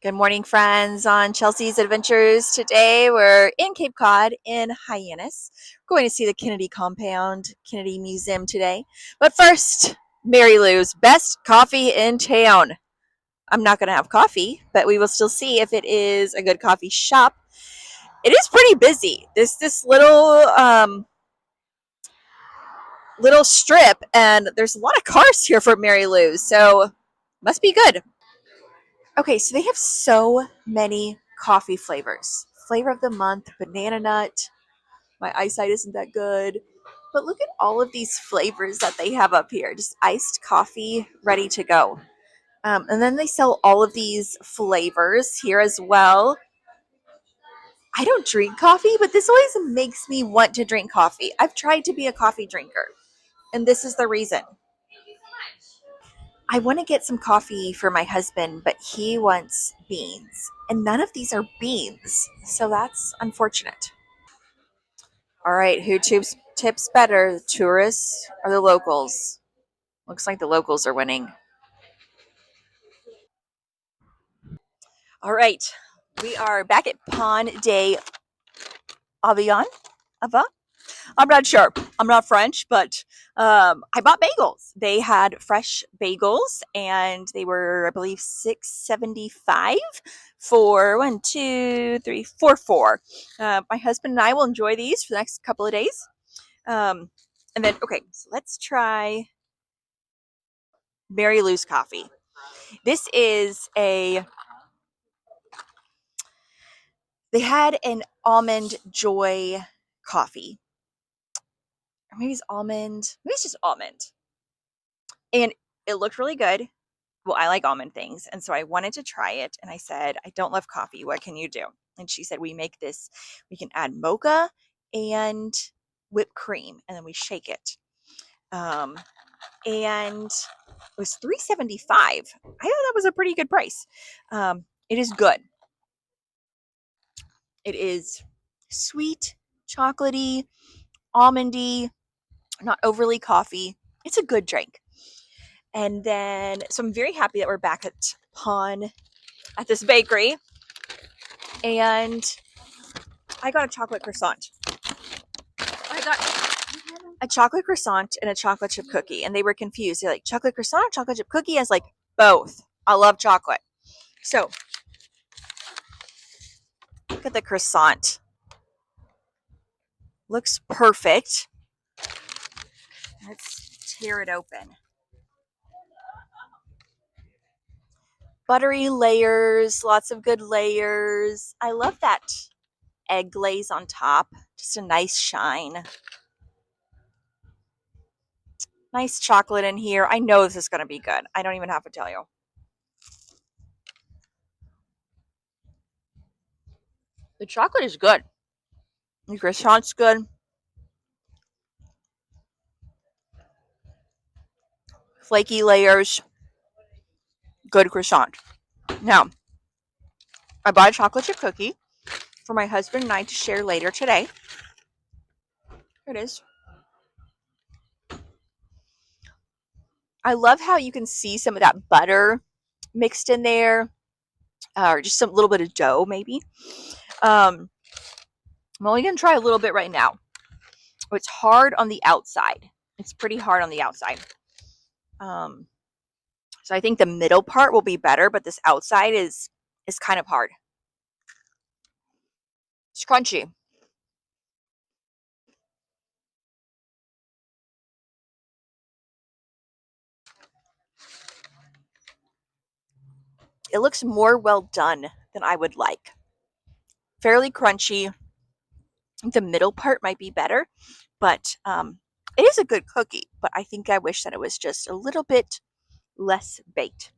Good morning, friends, on Chelsea's Adventures. Today we're in Cape Cod in Hyannis. We're going to see the Kennedy Compound, Kennedy Museum today. But first, Mary Lou's best coffee in town. I'm not going to have coffee, but we will still see if it is a good coffee shop. It is pretty busy. This little strip, and there's a lot of cars here for Mary Lou's, so must be good. Okay, so they have so many coffee flavors. Flavor of the month, banana nut. My eyesight isn't that good. But look at all of these flavors that they have up here. Just iced coffee ready to go. And then they sell all of these flavors here as well. I don't drink coffee, but this always makes me want to drink coffee. I've tried to be a coffee drinker, and this is the reason. I want to get some coffee for my husband, but he wants beans. And none of these are beans. So that's unfortunate. All right, who tips better, the tourists or the locals? Looks like the locals are winning. All right, we are back at Pont de Avion. Ava? I'm not sure. I'm not French, but I bought bagels. They had fresh bagels, and they were, I believe, $6.75 for one, two, three, four, four. My husband and I will enjoy these for the next couple of days. And then, okay, so let's try Mary Lou's coffee. This is they had an almond joy coffee. Or maybe it's almond. Maybe it's just almond. And it looked really good. Well, I like almond things. And so I wanted to try it. And I said, I don't love coffee. What can you do? And she said, we make this, we can add mocha and whipped cream, and then we shake it. And it was $3.75. I thought that was a pretty good price. It is good. It is sweet, chocolatey, almondy, not overly coffee. It's a good drink. And then, so I'm very happy that we're back at Pawn at this bakery. And I got a chocolate croissant. I got a chocolate croissant and a chocolate chip cookie. And they were confused. They're like, chocolate croissant, chocolate chip cookie? I was like, both. I love chocolate. So, look at the croissant. Looks perfect. Let's tear it open. Buttery layers, lots of good layers. I love that egg glaze on top. Just a nice shine. Nice chocolate in here. I know this is going to be good. I don't even have to tell you. The chocolate is good. The croissant's good. Flaky layers. Good croissant. Now, I bought a chocolate chip cookie for my husband and I to share later today. Here it is. I love how you can see some of that butter mixed in there, or just some little bit of dough, maybe. I'm only going to try a little bit right now. It's hard on the outside. It's pretty hard on the outside. So I think the middle part will be better, but this outside is kind of hard. It's crunchy. It looks more well done than I would like. Fairly crunchy. The middle part might be better, but it is a good cookie. But I think I wish that it was just a little bit less baked.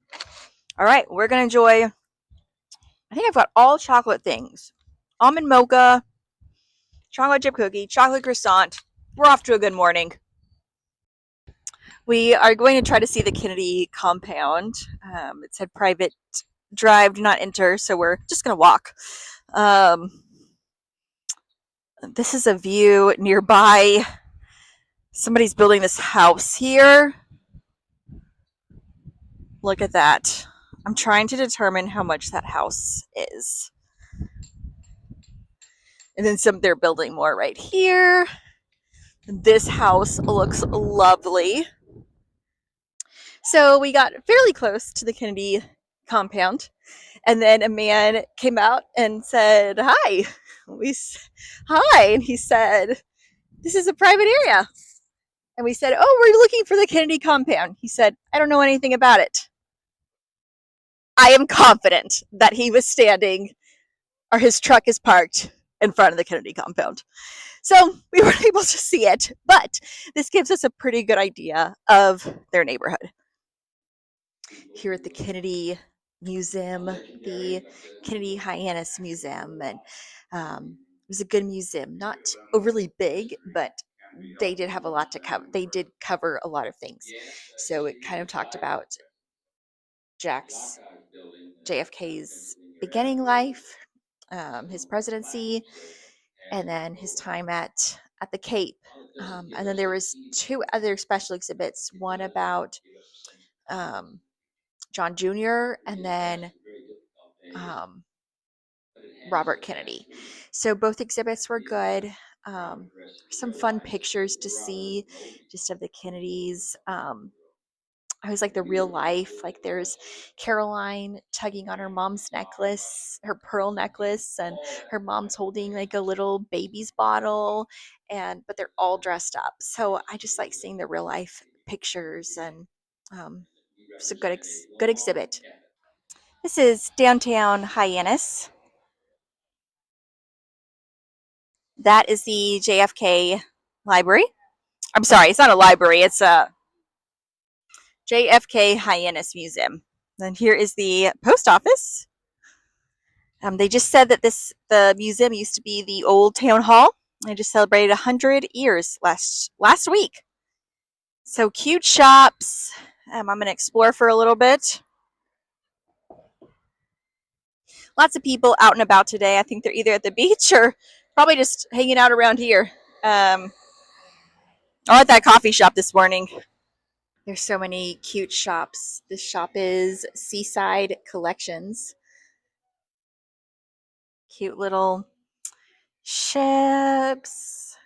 All right, we're gonna enjoy. I think I've got all chocolate things: almond mocha, chocolate chip cookie, chocolate croissant. We're off to a good morning. We are going to try to see the Kennedy compound. It said private drive, do not enter, so we're just going to walk. This is a view nearby. Somebody's building this house here. Look at that. I'm trying to determine how much that house is. And then they're building more right here. This house looks lovely. So we got fairly close to the Kennedy compound. And then a man came out and said, "Hi." We Hi. And he said, "This is a private area." And we said, "Oh, we're looking for the Kennedy compound." He said, "I don't know anything about it." I am confident that he was standing, or his truck is parked in front of the Kennedy compound. So we weren't able to see it, but this gives us a pretty good idea of their neighborhood. Here at the Kennedy Museum, the Kennedy Hyannis Museum, and it was a good museum, not overly big, but they did have a lot to cover. They did cover a lot of things. So it kind of talked about JFK's beginning life, his presidency, and then his time at the Cape. And then there was two other special exhibits. One about um, John Jr. and then um, Robert Kennedy. So both exhibits were good. Some fun pictures to see, just of the Kennedys. I was like the real life. Like there's Caroline tugging on her mom's necklace, her pearl necklace, and her mom's holding like a little baby's bottle, and but they're all dressed up. So I just like seeing the real life pictures, and it's a good exhibit. This is downtown Hyannis. That is the JFK library. I'm sorry, it's not a library. It's a JFK Hyannis Museum. Then here is the post office. They just said that the museum used to be the old town hall. They just celebrated 100 years last week. So cute shops. I'm going to explore for a little bit. Lots of people out and about today. I think they're either at the beach or probably just hanging out around here. I was at that coffee shop this morning. There's so many cute shops. This shop is Seaside Collections. Cute little ships.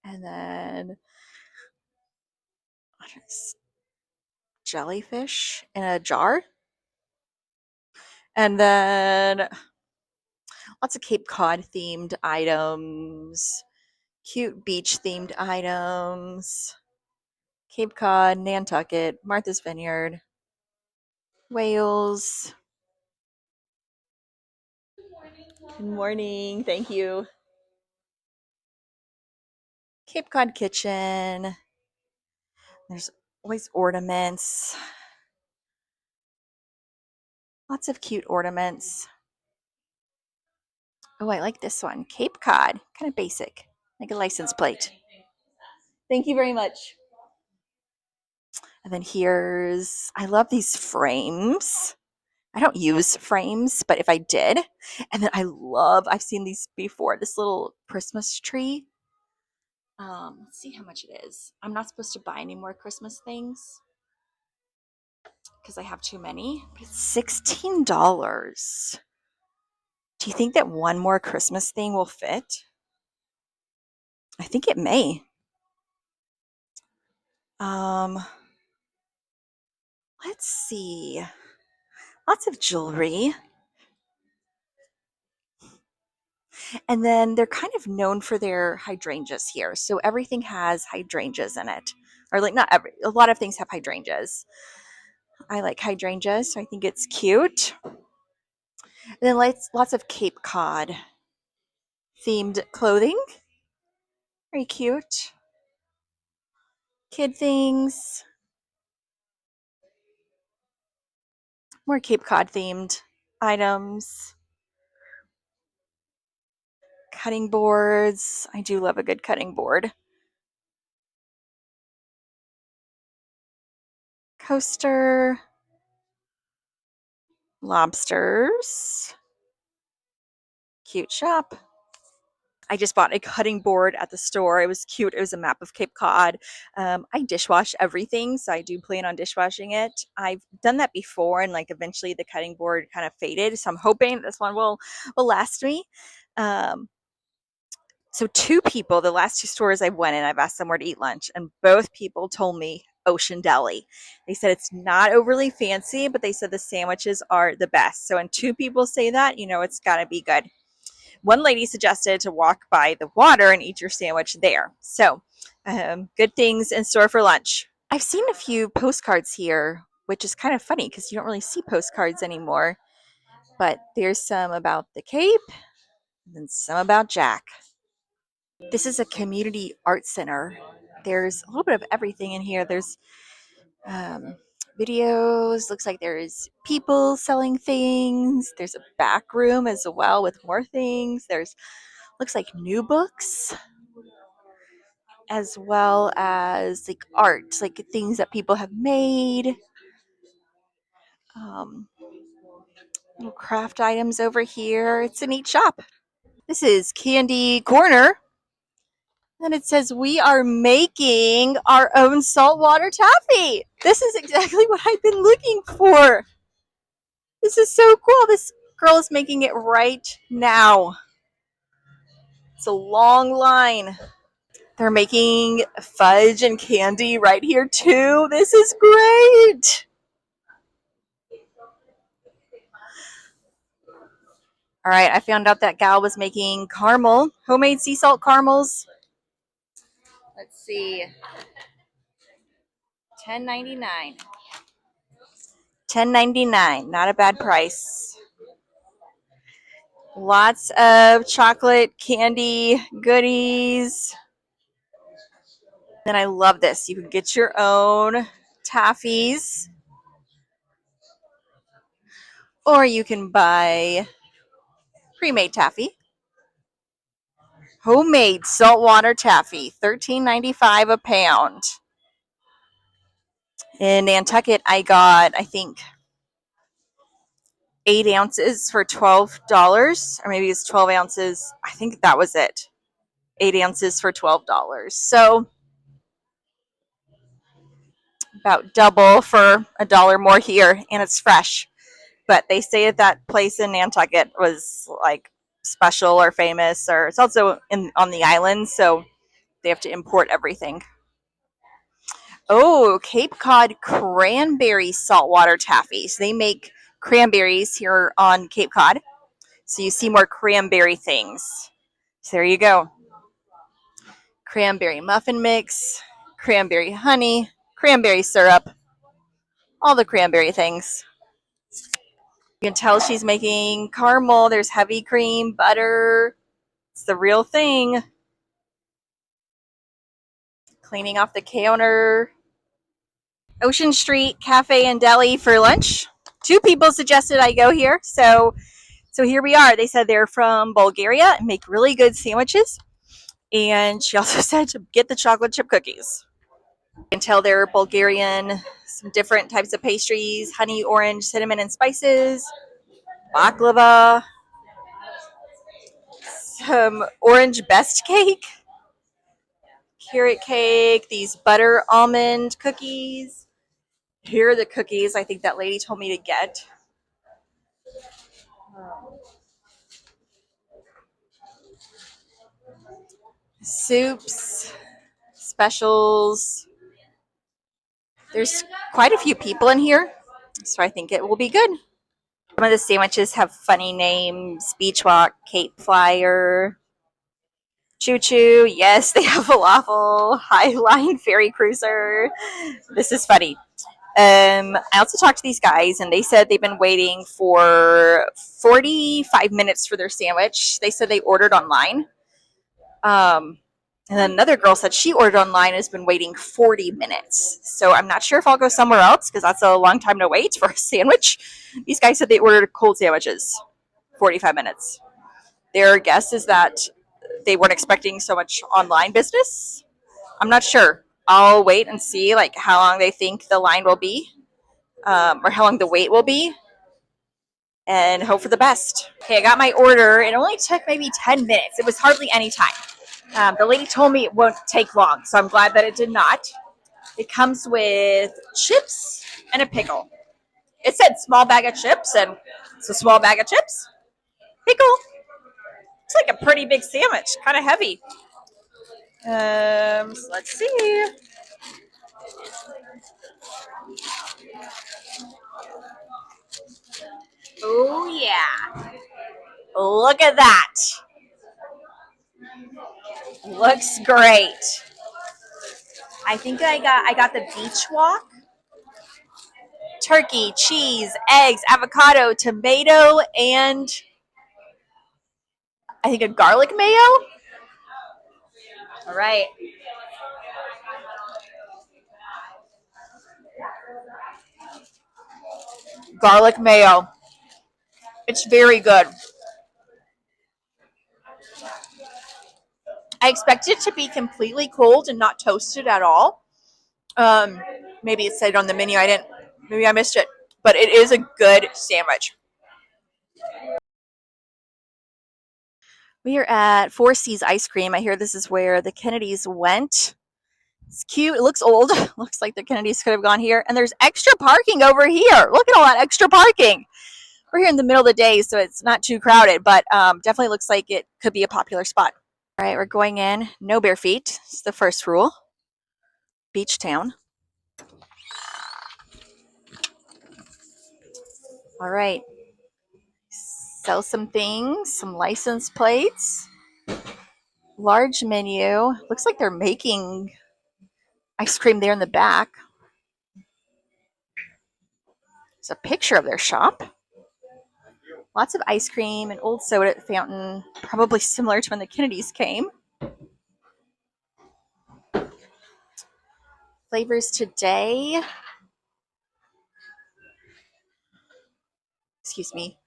And then jellyfish in a jar. And then lots of Cape Cod themed items, cute beach themed items. Cape Cod, Nantucket, Martha's Vineyard, Wales. Good morning. Thank you. Cape Cod Kitchen. There's always ornaments. Lots of cute ornaments. Oh, I like this one. Cape Cod. Kind of basic. Like a license plate. Thank you very much. And then I love these frames. I don't use frames, but if I did, and then I've seen these before, this little Christmas tree. Let's see how much it is. I'm not supposed to buy any more Christmas things because I have too many, but it's $16. Do you think that one more Christmas thing will fit? I think it may. Um, let's see. Lots of jewelry. And then they're kind of known for their hydrangeas here. So everything has hydrangeas in it. Or like not every, a lot of things have hydrangeas. I like hydrangeas, so I think it's cute. And then lots of Cape Cod themed clothing. Very cute. Kid things. More Cape Cod themed items. Cutting boards. I do love a good cutting board. Coaster. Lobsters. Cute shop. I just bought a cutting board at the store. It was cute. It was a map of Cape Cod. I dishwash everything, so I do plan on dishwashing it. I've done that before, and like eventually the cutting board kind of faded. So I'm hoping this one will last me. Um, so two people, the last two stores I went in, I've asked them where to eat lunch, and both people told me Ocean Deli. They said it's not overly fancy, but they said the sandwiches are the best. So when two people say that, you know it's got to be good. One lady suggested to walk by the water and eat your sandwich there. So good things in store for lunch. I've seen a few postcards here, which is kind of funny because you don't really see postcards anymore. But there's some about the Cape and then some about Jack. This is a community art center. There's a little bit of everything in here. There's um, videos. Looks like there's people selling things. There's a back room as well with more things. There's looks like new books as well as like art, like things that people have made. Um, Little craft items over here. It's a neat shop. This is Candy Corner. And it says, we are making our own saltwater taffy. This is exactly what I've been looking for. This is so cool. This girl is making it right now. It's a long line. They're making fudge and candy right here too. This is great. All right, I found out that gal was making caramel, homemade sea salt caramels. Let's see. $10.99. $10.99. Not a bad price. Lots of chocolate, candy, goodies. And I love this. You can get your own taffies. Or you can buy pre-made taffy. Homemade saltwater taffy, $13.95 a pound. In Nantucket, I got, I think, 8 ounces for $12, or maybe it's 12 ounces. I think that was it. 8 ounces for $12. So about double for $1 more here, and it's fresh. But they say that place in Nantucket was like special or famous, or it's also on the island, so they have to import everything. Oh, Cape Cod cranberry saltwater taffies. They make cranberries here on Cape Cod. So you see more cranberry things. So there you go. Cranberry muffin mix, cranberry honey, cranberry syrup, all the cranberry things. You can tell she's making caramel. There's heavy cream, butter. It's the real thing. Cleaning off the counter. Ocean Street Cafe and Deli for lunch. Two people suggested I go here, so here we are. They said they're from Bulgaria and make really good sandwiches. And she also said to get the chocolate chip cookies. You can tell they're Bulgarian. Some different types of pastries: honey, orange, cinnamon, and spices. Baklava. Some orange best cake. Carrot cake. These butter almond cookies. Here are the cookies I think that lady told me to get. Soups, specials. There's quite a few people in here, so I think it will be good. Some of the sandwiches have funny names: Beach Walk, Cape Flyer, Choo Choo. Yes, they have falafel, Highline Ferry Cruiser. This is funny. I also talked to these guys, and they said they've been waiting for 45 minutes for their sandwich. They said they ordered online. And then another girl said she ordered online and has been waiting 40 minutes. So I'm not sure if I'll go somewhere else because that's a long time to wait for a sandwich. These guys said they ordered cold sandwiches, 45 minutes. Their guess is that they weren't expecting so much online business. I'm not sure. I'll wait and see like how long they think the line will be, or how long the wait will be. and hope for the best. Okay, I got my order. It only took maybe 10 minutes. It was hardly any time. The lady told me it won't take long, so I'm glad that it did not. It comes with chips and a pickle. It said small bag of chips, and it's a small bag of chips. Pickle. It's like a pretty big sandwich, kind of heavy. So let's see. Oh yeah! Look at that. Looks great. I think I got the beach walk. Turkey, cheese, eggs, avocado, tomato, and I think a garlic mayo. All right. Garlic mayo. It's very good. I expected it to be completely cold and not toasted at all. Um, Maybe it said on the menu. I didn't. Maybe I missed it. But it is a good sandwich. We are at Four Seas Ice Cream. I hear this is where the Kennedys went. It's cute. It looks old. Looks like the Kennedys could have gone here. And there's extra parking over here. Look at all that extra parking. We're here in the middle of the day, so it's not too crowded, but definitely looks like it could be a popular spot. All right, we're going in. No bare feet. It's the first rule. Beach town. All right. Sell some things, some license plates. Large menu. Looks like they're making ice cream there in the back. There's a picture of their shop. Lots of ice cream, an old soda fountain, probably similar to when the Kennedys came. Flavors today. Excuse me.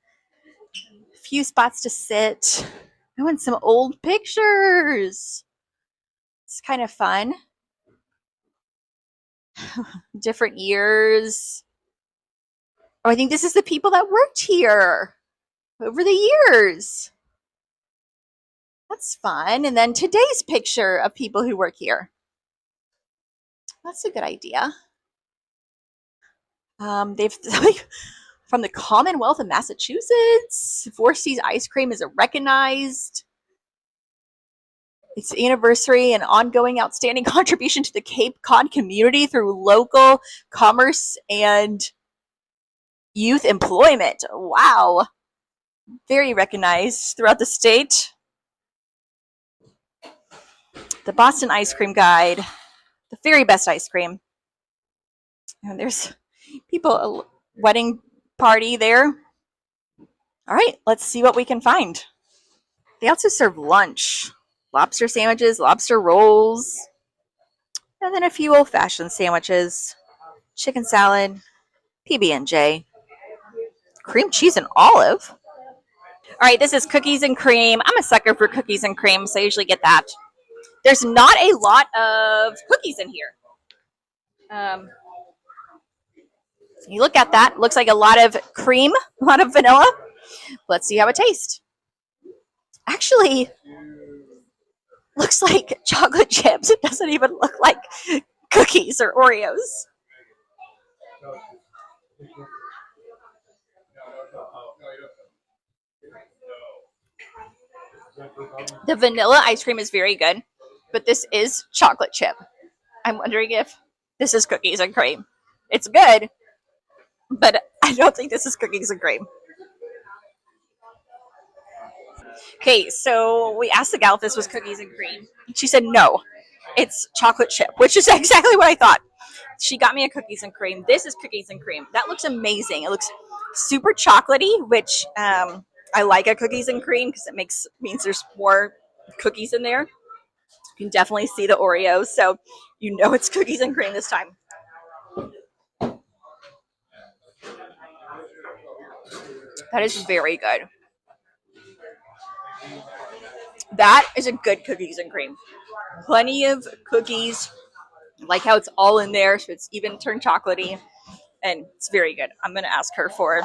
A few spots to sit. I want some old pictures. It's kind of fun. Different years. Oh, I think this is the people that worked here over the years. That's fun. And then today's picture of people who work here. That's a good idea. They've like, from the Commonwealth of Massachusetts. Four Seas Ice Cream is recognized. Its anniversary and ongoing outstanding contribution to the Cape Cod community through local commerce and youth employment. Wow. Very recognized throughout the state. The Boston Ice Cream Guide. The very best ice cream. And there's people, a wedding party there. All right, let's see what we can find. They also serve lunch. Lobster sandwiches, lobster rolls, and then a few old-fashioned sandwiches. Chicken salad, PB&J, cream cheese and olive. All right, this is cookies and cream. I'm a sucker for cookies and cream, so I usually get that. There's not a lot of cookies in here. You look at that, looks like a lot of cream, a lot of vanilla. Let's see how it tastes. Actually, looks like chocolate chips. It doesn't even look like cookies or Oreos. The vanilla ice cream is very good, but this is chocolate chip. I'm wondering if this is cookies and cream. It's good, but I don't think this is cookies and cream. Okay, so we asked the gal if this was cookies and cream. She said no, it's chocolate chip, which is exactly what I thought. She got me a cookies and cream. This is cookies and cream. That looks amazing. It looks super chocolatey, which I like a cookies and cream because it means there's more cookies in there. You can definitely see the Oreos, so you know it's cookies and cream this time. That is very good. That is a good cookies and cream. Plenty of cookies. I like how it's all in there, so it's even turned chocolatey, and it's very good. I'm gonna ask her for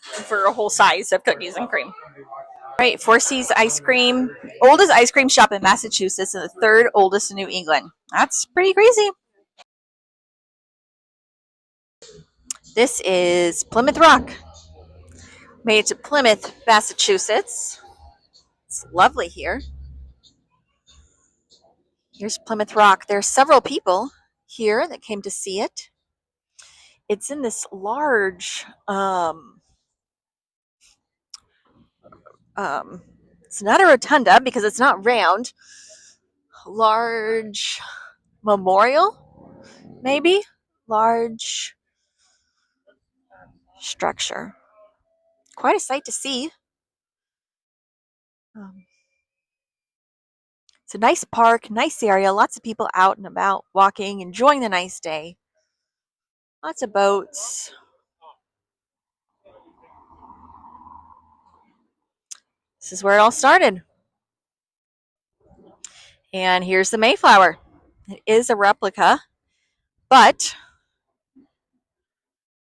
for a whole size of cookies and cream. All right, Four Seas Ice Cream, oldest ice cream shop in Massachusetts and the third oldest in New England. That's pretty crazy. This is Plymouth Rock. Made it to Plymouth, Massachusetts. It's lovely here. Here's Plymouth Rock. There are several people here that came to see it. It's in this large, it's not a rotunda because it's not round, large memorial, maybe? Large structure. Quite a sight to see. Um, it's a nice park, nice area, lots of people out and about walking, enjoying the nice day. Lots of boats. This is where it all started. And here's the Mayflower. It is a replica, but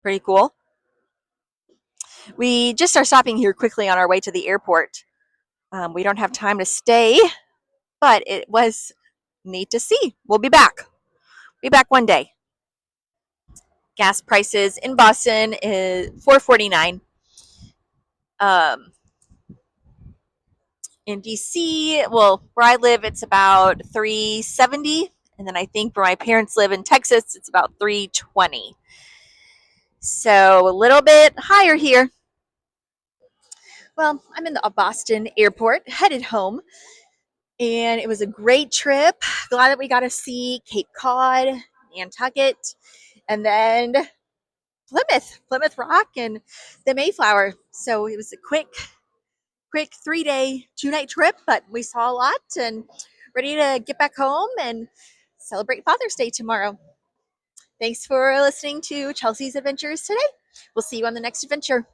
pretty cool. We just are stopping here quickly on our way to the airport. We don't have time to stay, but it was neat to see. We'll be back. Be back one day. Gas prices in Boston is $4.49. In DC, well, where I live, it's about $3.70, and then I think where my parents live in Texas, it's about $3.20. So a little bit higher here. Well, I'm in the Boston airport, headed home, and it was a great trip. Glad that we got to see Cape Cod, Nantucket, and then Plymouth Rock, and the Mayflower. So it was a quick 3-day, 2-night trip, but we saw a lot and ready to get back home and celebrate Father's Day tomorrow. Thanks for listening to Chelsea's Adventures today. We'll see you on the next adventure.